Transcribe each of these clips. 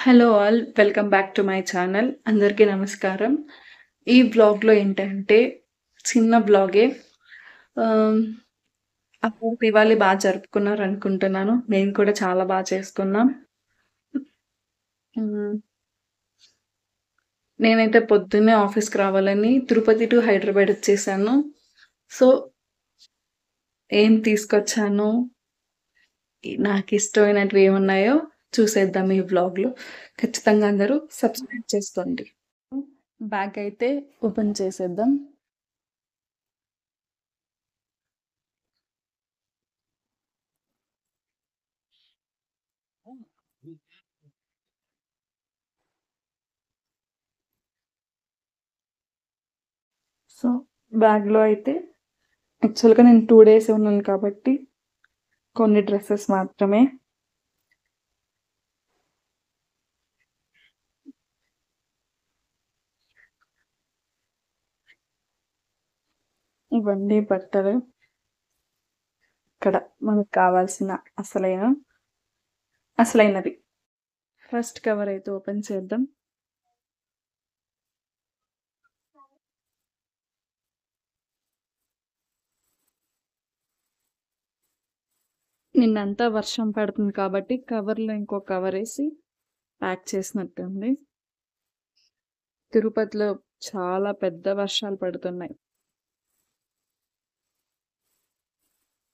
Hello all. Welcome back to my channel. అందరికీ నమస్కారం. ఈ వ్లాగ్‌లో ఏంటంటే చిన్న వ్లాగే. ఆహ్, అందరూ దివాళీ జరుపుకున్నారనుకుంటున్నాను. మేము కూడా చాలా చేసుకున్నాం. హ్మ్. నేనైతే పొద్దున్నే ఆఫీస్‌కి రావాలని తిరుపతి టు హైదరాబాద్ వచ్చేసాను. సో, ఏం తీసుకొచ్చాను, నాకిష్టమైనటివి ఏమున్నాయో చూసేద్దాం ఈ వ్లాగ్‌లో. ఖచ్చితంగా అందరూ సబ్స్క్రైబ్ చేసుకోండి. బ్యాగ్ అయితే ఓపెన్ చేసేద్దాం. సో, బ్యాగ్‌లో అయితే యాక్చువల్‌గా నేను 2 డేసే ఉన్నాను కాబట్టి కొన్ని డ్రెసెస్ మాత్రమే. ఇవన్నీ బట్టలు. ఇక్కడ మనకు కావాల్సిన అసలైనది. ఫస్ట్ కవర్ అయితే ఓపెన్ చేద్దాం. నిన్నంతా వర్షం పడుతుంది కాబట్టి కవర్‌లో ఇంకో కవరేసి ప్యాక్ చేసినట్టుంది. తిరుపతిలో చాలా పెద్ద వర్షాలు పడుతున్నాయి.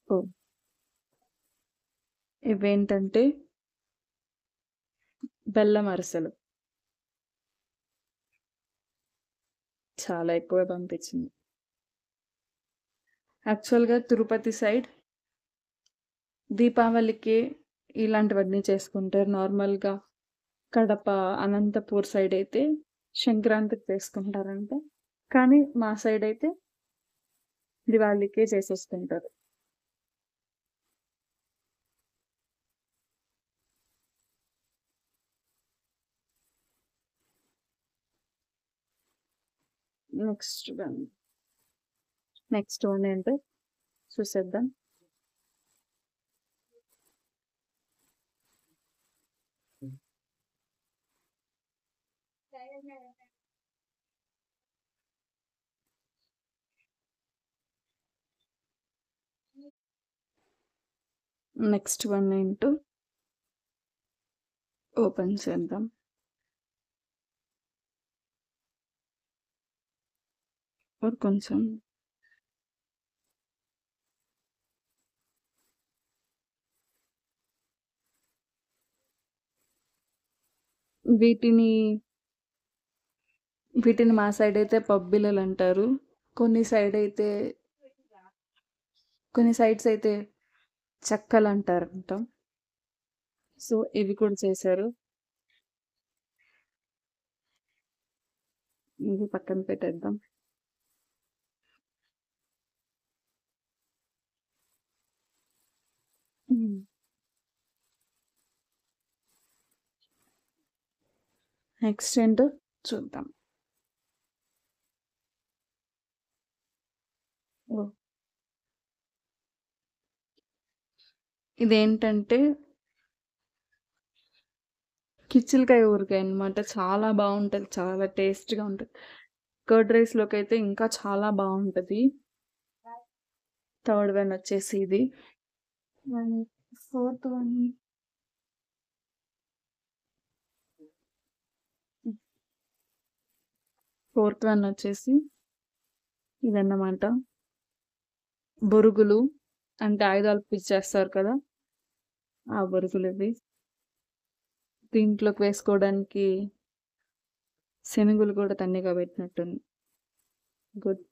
ఓహ్! ఇవేంటంటే బెల్లం అరిసెలు. చాలా ఎక్కువే పంపించింది. యాక్చువల్‌గా తిరుపతి సైడ్ దీపావళికి ఇలాంటివన్నీ చేసుకుంటారు. నార్మల్‌గా కడప, అనంతపూర్ సైడ్ అయితే సంక్రాంతికి చేసుకుంటారంట. కానీ మా సైడ్ అయితే దివాళీకే చేసేసుకుంటారు. నెక్స్ట్ వన్ నెక్స్ట్ వన్ ఏంటో చూసేద్దాం. నెక్స్ట్ వన్ ఏంటో ఓపెన్ చేద్దాం. కొంచెం వీటిని వీటిని మా సైడ్ అయితే పబ్బిళ్ళలంటారు. కొన్ని సైడ్ అయితే కొన్ని సైడ్స్ అయితే చెక్కలంటారంట. సో, ఇవి కూడా చేశారు. ఇది పక్కన పెట్టేద్దాం. హ్మ్. నెక్స్ట్ ఏంటో చూద్దాం. ఓహ్! ఇదేంటంటే కిచిలకాయ ఊరగాయ అన్నమాట. చాలా బావుంటది. చాలా టేస్ట్‌గా ఉంటది. కర్డ్ రైస్‌లోకైతే ఇంకా చాలా బావుంటది. థర్డ్ వన్ వచ్చేసి ఇది. And fourth one fourth one వచ్చేసి ఇదన్నమాట. బొరుగులు అంటే ఆయుధాలు పిచ్చేస్తారు కదా! ఆ బొరుగులివి. దీంట్లోకి వేసుకోవడానికి శనగలు కూడా తన్నీగా పెట్టినట్టుంది. గుడ్.